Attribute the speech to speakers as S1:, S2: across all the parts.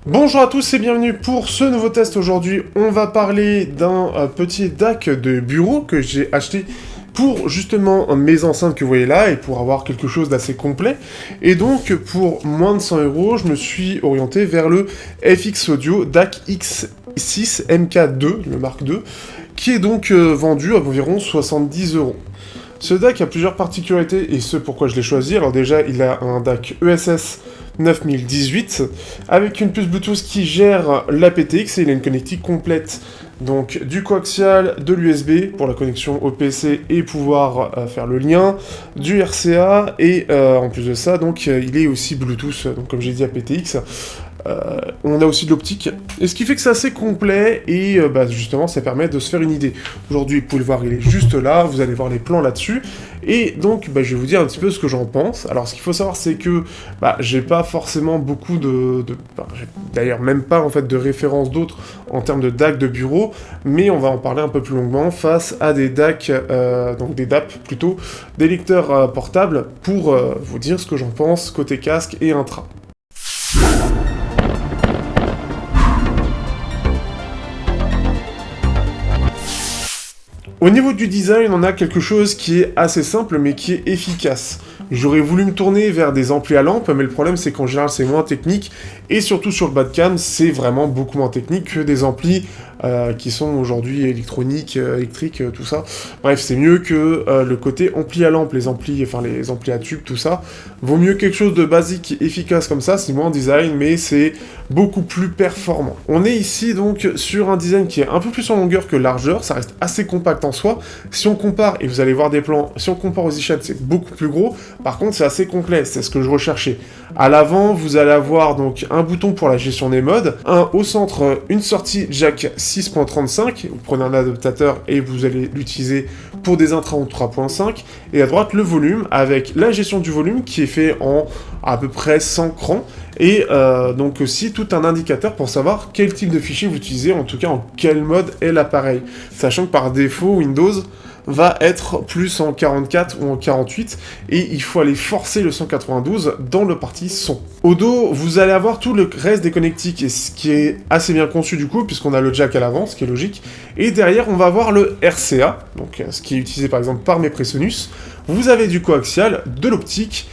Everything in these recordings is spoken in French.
S1: Bonjour à tous et bienvenue pour ce nouveau test. Aujourd'hui, on va parler d'un petit DAC de bureau que j'ai acheté pour justement mes enceintes que vous voyez là et pour avoir quelque chose d'assez complet. Et donc, pour moins de 100 €, je me suis orienté vers le FX Audio DAC X6 MK2, le Mark II, qui est donc vendu à environ 70 €. Ce DAC a plusieurs particularités et ce pourquoi je l'ai choisi. Alors déjà, il a un DAC ESS 9018 avec une puce Bluetooth qui gère l'aptX et il a une connectique complète, donc du coaxial, de l'USB pour la connexion au PC et pouvoir faire le lien, du RCA et en plus de ça, donc il est aussi Bluetooth, donc comme j'ai dit aptX. On a aussi de l'optique, et ce qui fait que c'est assez complet, et justement ça permet de se faire une idée. Aujourd'hui, vous pouvez le voir, il est juste là, vous allez voir les plans là-dessus, et donc je vais vous dire un petit peu ce que j'en pense. Alors ce qu'il faut savoir, c'est que j'ai pas forcément beaucoup j'ai d'ailleurs même pas en fait de références d'autres en termes de DAC de bureau, mais on va en parler un peu plus longuement face à des DAC, donc des DAP plutôt, des lecteurs portables, pour vous dire ce que j'en pense côté casque et intra. Au niveau du design, on a quelque chose qui est assez simple, mais qui est efficace. J'aurais voulu me tourner vers des amplis à lampe, mais le problème c'est qu'en général c'est moins technique, et surtout sur le bas de gamme, c'est vraiment beaucoup moins technique que des amplis qui sont aujourd'hui électroniques, électriques, tout ça. Bref, c'est mieux que le côté ampli à lampe, les amplis à tube, tout ça. Vaut mieux quelque chose de basique et efficace comme ça, c'est moins design, mais c'est beaucoup plus performant. On est ici donc sur un design qui est un peu plus en longueur que largeur, ça reste assez compact en soi. Si on compare, et vous allez voir des plans, si on compare aux iShad, c'est beaucoup plus gros. Par contre, c'est assez complet, c'est ce que je recherchais. À l'avant, vous allez avoir donc un bouton pour la gestion des modes, au centre, une sortie jack 6.35, vous prenez un adaptateur et vous allez l'utiliser pour des intras en 3.5, et à droite, le volume, avec la gestion du volume qui est fait en à peu près 100 crans, et donc aussi tout un indicateur pour savoir quel type de fichier vous utilisez, en tout cas en quel mode est l'appareil, sachant que par défaut, Windows va être plus en 44 ou en 48, et il faut aller forcer le 192 dans le parti son. Au dos, vous allez avoir tout le reste des connectiques, et ce qui est assez bien conçu du coup, puisqu'on a le jack à l'avant, ce qui est logique, et derrière on va avoir le RCA, donc ce qui est utilisé par exemple par mes Presonus. Vous avez du coaxial, de l'optique,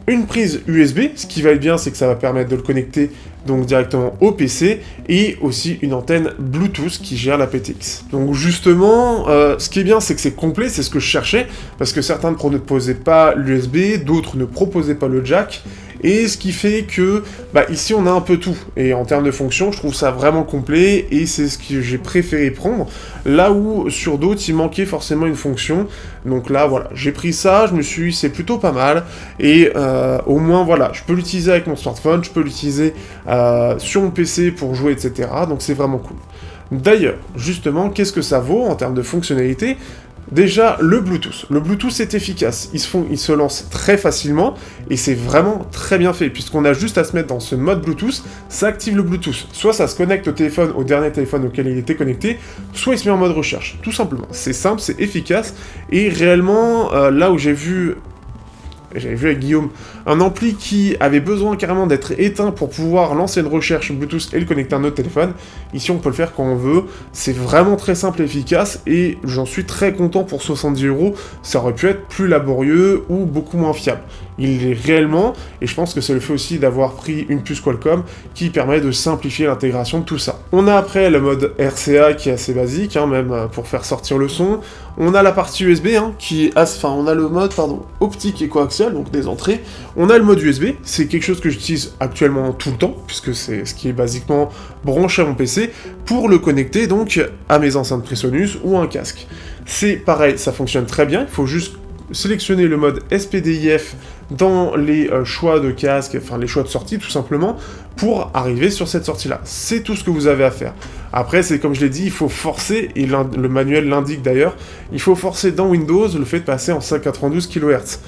S1: une prise USB, ce qui va être bien, c'est que ça va permettre de le connecter donc directement au PC, et aussi une antenne Bluetooth qui gère la PTX. Donc justement, ce qui est bien, c'est que c'est complet, c'est ce que je cherchais, parce que certains ne proposaient pas l'USB, d'autres ne proposaient pas le jack, et ce qui fait que, ici on a un peu tout, et en termes de fonction, je trouve ça vraiment complet, et c'est ce que j'ai préféré prendre, là où sur d'autres il manquait forcément une fonction, donc là voilà, j'ai pris ça, je me suis dit c'est plutôt pas mal, et au moins voilà, je peux l'utiliser avec mon smartphone, je peux l'utiliser sur mon PC pour jouer, etc., donc c'est vraiment cool. D'ailleurs, justement, qu'est-ce que ça vaut en termes de fonctionnalité ? Déjà, le Bluetooth. Le Bluetooth est efficace, il se lance très facilement, et c'est vraiment très bien fait, puisqu'on a juste à se mettre dans ce mode Bluetooth, ça active le Bluetooth. Soit ça se connecte au téléphone, au dernier téléphone auquel il était connecté, soit il se met en mode recherche, tout simplement. C'est simple, c'est efficace, et réellement, là où j'avais vu avec Guillaume, un ampli qui avait besoin carrément d'être éteint pour pouvoir lancer une recherche Bluetooth et le connecter à un autre téléphone. Ici, on peut le faire quand on veut. C'est vraiment très simple et efficace, et j'en suis très content pour 70 €. Ça aurait pu être plus laborieux ou beaucoup moins fiable. Il est réellement, et je pense que c'est le fait aussi d'avoir pris une puce Qualcomm qui permet de simplifier l'intégration de tout ça. On a après le mode RCA qui est assez basique, même pour faire sortir le son. On a la partie USB on a le mode optique et coaxial, donc des entrées. On a le mode USB, c'est quelque chose que j'utilise actuellement tout le temps, puisque c'est ce qui est basiquement branché à mon PC, pour le connecter donc à mes enceintes Presonus ou un casque. C'est pareil, ça fonctionne très bien, il faut juste sélectionner le mode SPDIF dans les choix de casque, les choix de sortie tout simplement, pour arriver sur cette sortie-là. C'est tout ce que vous avez à faire. Après, c'est comme je l'ai dit, il faut forcer, et le manuel l'indique d'ailleurs, il faut forcer dans Windows le fait de passer en 592 kHz.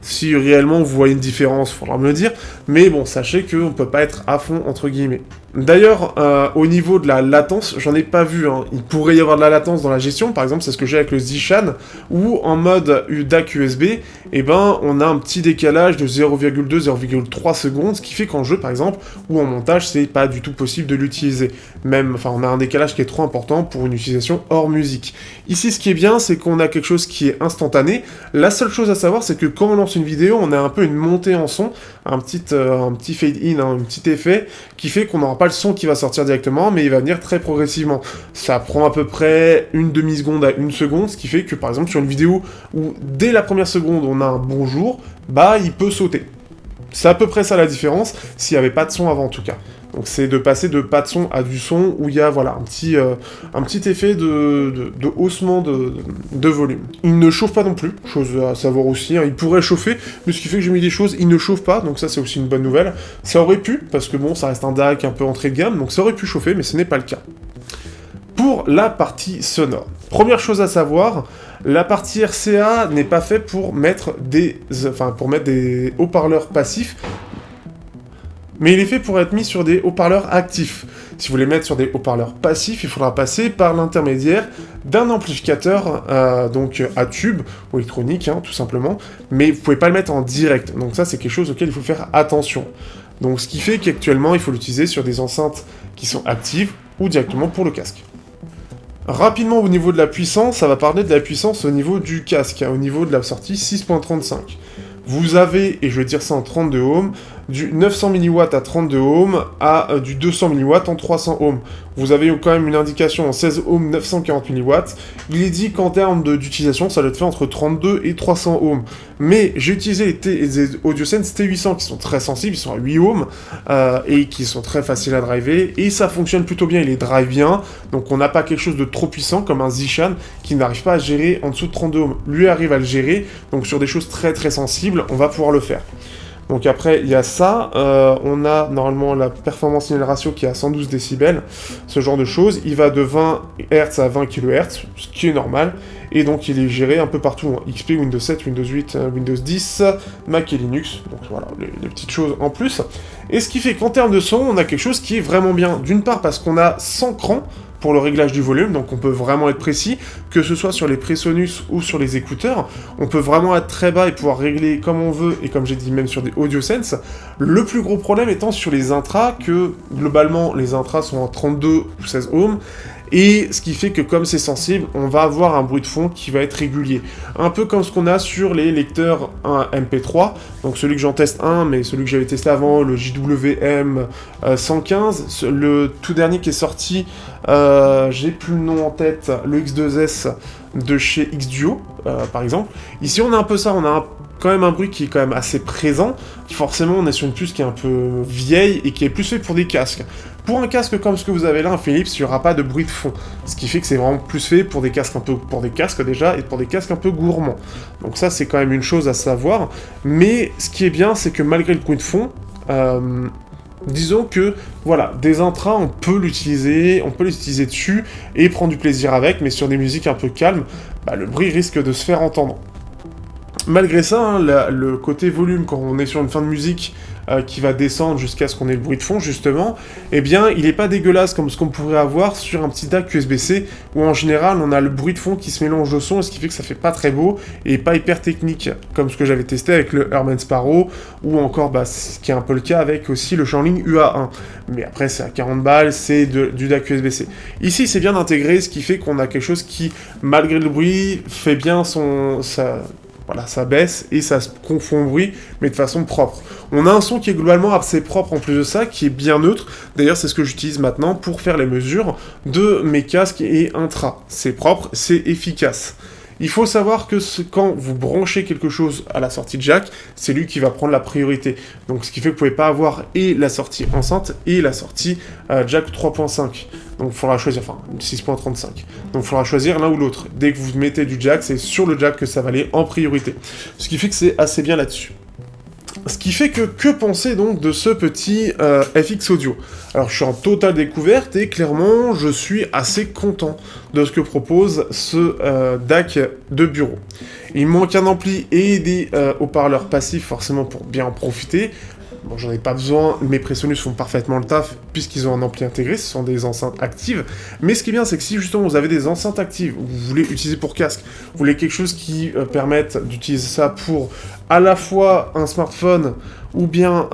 S1: Si réellement vous voyez une différence, il faudra me le dire, mais bon, sachez qu'on peut pas être à fond, entre guillemets. D'ailleurs, au niveau de la latence, j'en ai pas vu, hein. Il pourrait y avoir de la latence dans la gestion, par exemple, c'est ce que j'ai avec le Zishan, où en mode DAC USB, eh ben, on a un petit décalage de 0,2-0,3 secondes, ce qui fait qu'en jeu, par exemple, ou en montage, c'est pas du tout possible de l'utiliser. Même, enfin, on a un décalage qui est trop important pour une utilisation hors musique. Ici, ce qui est bien, c'est qu'on a quelque chose qui est instantané. La seule chose à savoir, c'est que quand on lance une vidéo, on a un peu une montée en son, un petit fade-in, un petit effet, qui fait qu'on n'aura pas le son qui va sortir directement, mais il va venir très progressivement. Ça prend à peu près une demi-seconde à une seconde, ce qui fait que, par exemple, sur une vidéo où, dès la première seconde, on a un bonjour, bah, il peut sauter. C'est à peu près ça la différence, s'il n'y avait pas de son avant, en tout cas. Donc c'est de passer de pas de son à du son, où il y a, voilà, un petit effet de haussement de volume. Il ne chauffe pas non plus, chose à savoir aussi, hein. Il pourrait chauffer, mais ce qui fait que j'ai mis des choses, il ne chauffe pas, donc ça c'est aussi une bonne nouvelle. Ça aurait pu, parce que bon, ça reste un DAC un peu entrée de gamme, donc ça aurait pu chauffer, mais ce n'est pas le cas. Pour la partie sonore, première chose à savoir, la partie RCA n'est pas faite pour mettre des haut-parleurs passifs, mais il est fait pour être mis sur des haut-parleurs actifs. Si vous voulez mettre sur des haut-parleurs passifs, il faudra passer par l'intermédiaire d'un amplificateur donc à tube ou électronique, hein, tout simplement, mais vous pouvez pas le mettre en direct. Donc ça, c'est quelque chose auquel il faut faire attention. Donc ce qui fait qu'actuellement, il faut l'utiliser sur des enceintes qui sont actives ou directement pour le casque. Rapidement, au niveau de la puissance, ça va parler de la puissance au niveau du casque, hein, au niveau de la sortie 6.35. Vous avez, et je vais dire ça en 32 ohms, du 900 mW à 32 ohms à du 200 mW en 300 ohms. Vous avez quand même une indication en 16 ohms 940 mW. Il est dit qu'en termes d'utilisation, ça doit être fait entre 32 et 300 ohms. Mais j'ai utilisé les AudioSense T800 qui sont très sensibles, ils sont à 8 ohms et qui sont très faciles à driver. Et ça fonctionne plutôt bien, il les drive bien. Donc on n'a pas quelque chose de trop puissant comme un Zishan qui n'arrive pas à gérer en dessous de 32 ohms. Lui arrive à le gérer, donc sur des choses très très sensibles, on va pouvoir le faire. Donc après, il y a ça, on a normalement la performance signal ratio qui est à 112 décibels, ce genre de choses. Il va de 20 Hz à 20 kHz, ce qui est normal, et donc il est géré un peu partout, hein. XP, Windows 7, Windows 8, Windows 10, Mac et Linux, donc voilà, les petites choses en plus. Et ce qui fait qu'en termes de son, on a quelque chose qui est vraiment bien, d'une part parce qu'on a 100 crans, pour le réglage du volume, donc on peut vraiment être précis, que ce soit sur les Presonus ou sur les écouteurs, on peut vraiment être très bas et pouvoir régler comme on veut, et comme j'ai dit, même sur des AudioSense. Le plus gros problème étant sur les intras, que globalement, les intras sont en 32 ou 16 ohms, et ce qui fait que comme c'est sensible, on va avoir un bruit de fond qui va être régulier. Un peu comme ce qu'on a sur les lecteurs MP3, donc celui que j'en teste un, mais celui que j'avais testé avant, le JWM 115, le tout dernier qui est sorti, j'ai plus le nom en tête, le X2S de chez Xduo, par exemple. Ici on a un peu ça, on a quand même un bruit qui est quand même assez présent. Forcément on est sur une puce qui est un peu vieille et qui est plus fait pour des casques. Pour un casque comme ce que vous avez là, un Philips, il n'y aura pas de bruit de fond. Ce qui fait que c'est vraiment plus fait pour des casques pour des casques déjà, et pour des casques un peu gourmands. Donc ça, c'est quand même une chose à savoir. Mais ce qui est bien, c'est que malgré le bruit de fond, disons que, voilà, des intras, on peut les utiliser dessus, et prendre du plaisir avec, mais sur des musiques un peu calmes, bah, le bruit risque de se faire entendre. Malgré ça, hein, le côté volume, quand on est sur une fin de musique qui va descendre jusqu'à ce qu'on ait le bruit de fond, justement, eh bien, il est pas dégueulasse comme ce qu'on pourrait avoir sur un petit DAC USB-C, où en général, on a le bruit de fond qui se mélange au son, et ce qui fait que ça fait pas très beau, et pas hyper technique, comme ce que j'avais testé avec le Herman Sparrow, ou encore, bah, ce qui est un peu le cas avec aussi le Shure UA1. Mais après, c'est à 40 balles, c'est du DAC USB-C. Ici, c'est bien intégré, ce qui fait qu'on a quelque chose qui, malgré le bruit, fait bien voilà, ça baisse et ça se confond au bruit, mais de façon propre. On a un son qui est globalement assez propre en plus de ça, qui est bien neutre. D'ailleurs, c'est ce que j'utilise maintenant pour faire les mesures de mes casques et intra. C'est propre, c'est efficace. Il faut savoir que quand vous branchez quelque chose à la sortie jack, c'est lui qui va prendre la priorité. Donc ce qui fait que vous ne pouvez pas avoir et la sortie enceinte et la sortie jack 3.5. Donc il faudra choisir, enfin 6.35. Donc il faudra choisir l'un ou l'autre. Dès que vous mettez du jack, c'est sur le jack que ça va aller en priorité. Ce qui fait que c'est assez bien là-dessus. Ce qui fait que penser donc de ce petit FX Audio? Alors je suis en totale découverte et clairement je suis assez content de ce que propose ce DAC de bureau. Il me manque un ampli et des haut-parleurs passifs forcément pour bien en profiter. Bon, j'en ai pas besoin, mes Presonus font parfaitement le taf, puisqu'ils ont un ampli intégré, ce sont des enceintes actives, mais ce qui est bien, c'est que si justement vous avez des enceintes actives, vous voulez utiliser pour casque, vous voulez quelque chose qui permette d'utiliser ça pour à la fois un smartphone, ou bien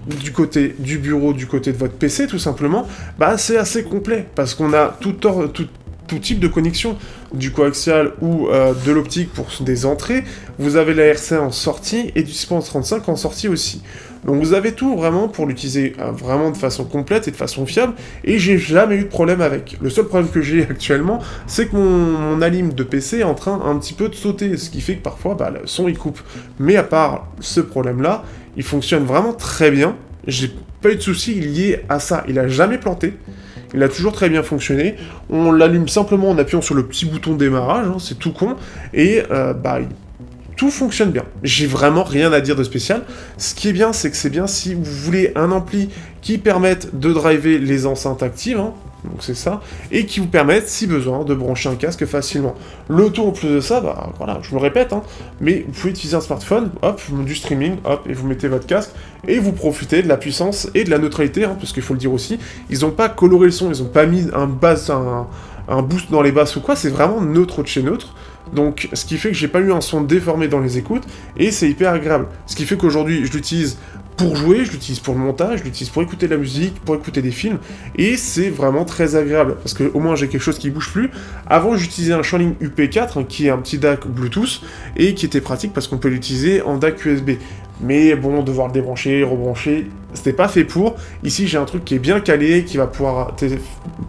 S1: du côté du bureau, du côté de votre PC, tout simplement, bah c'est assez complet, parce qu'on a tout type de connexion, du coaxial ou de l'optique pour des entrées, vous avez la RC en sortie et du 6.35 en sortie aussi. Donc vous avez tout vraiment pour l'utiliser vraiment de façon complète et de façon fiable, et j'ai jamais eu de problème avec. Le seul problème que j'ai actuellement, c'est que mon alim de PC est en train un petit peu de sauter, ce qui fait que parfois bah, le son il coupe. Mais à part ce problème-là, il fonctionne vraiment très bien, j'ai pas eu de soucis liés à ça, il a jamais planté. Il a toujours très bien fonctionné, on l'allume simplement en appuyant sur le petit bouton démarrage, hein, c'est tout con, et tout fonctionne bien. J'ai vraiment rien à dire de spécial. Ce qui est bien, c'est que c'est bien si vous voulez un ampli qui permette de driver les enceintes actives, hein, donc c'est ça, et qui vous permette, si besoin, de brancher un casque facilement. Le tout en plus de ça, bah voilà, je me répète, hein, mais vous pouvez utiliser un smartphone, hop, du streaming, hop, et vous mettez votre casque, et vous profitez de la puissance et de la neutralité, hein, parce qu'il faut le dire aussi, ils n'ont pas coloré le son, ils n'ont pas mis un boost dans les basses ou quoi, c'est vraiment neutre de chez neutre. Donc, ce qui fait que j'ai pas eu un son déformé dans les écoutes, et c'est hyper agréable. Ce qui fait qu'aujourd'hui, je l'utilise pour jouer, je l'utilise pour le montage, je l'utilise pour écouter de la musique, pour écouter des films, et c'est vraiment très agréable, parce que au moins j'ai quelque chose qui bouge plus. Avant, j'utilisais un Shuanling UP4, hein, qui est un petit DAC Bluetooth, et qui était pratique parce qu'on peut l'utiliser en DAC USB. Mais bon, devoir le débrancher, rebrancher, c'était pas fait pour. Ici, j'ai un truc qui est bien calé, qui va pouvoir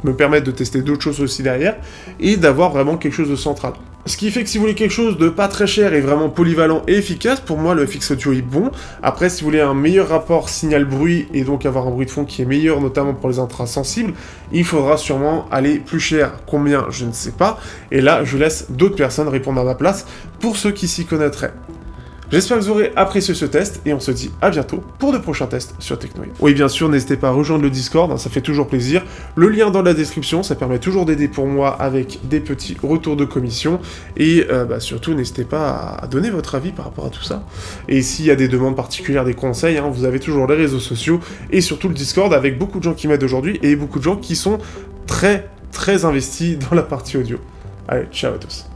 S1: me permettre de tester d'autres choses aussi derrière, et d'avoir vraiment quelque chose de central. Ce qui fait que si vous voulez quelque chose de pas très cher et vraiment polyvalent et efficace, pour moi le FX Audio est bon. Après, si vous voulez un meilleur rapport signal-bruit et donc avoir un bruit de fond qui est meilleur, notamment pour les intrasensibles, il faudra sûrement aller plus cher. Combien, je ne sais pas. Et là, je laisse d'autres personnes répondre à ma place pour ceux qui s'y connaîtraient. J'espère que vous aurez apprécié ce test, et on se dit à bientôt pour de prochains tests sur Teknoid. Oui, bien sûr, n'hésitez pas à rejoindre le Discord, hein, ça fait toujours plaisir. Le lien dans la description, ça permet toujours d'aider pour moi avec des petits retours de commission, et surtout, n'hésitez pas à donner votre avis par rapport à tout ça. Et s'il y a des demandes particulières, des conseils, hein, vous avez toujours les réseaux sociaux, et surtout le Discord, avec beaucoup de gens qui m'aident aujourd'hui, et beaucoup de gens qui sont très, très investis dans la partie audio. Allez, ciao à tous.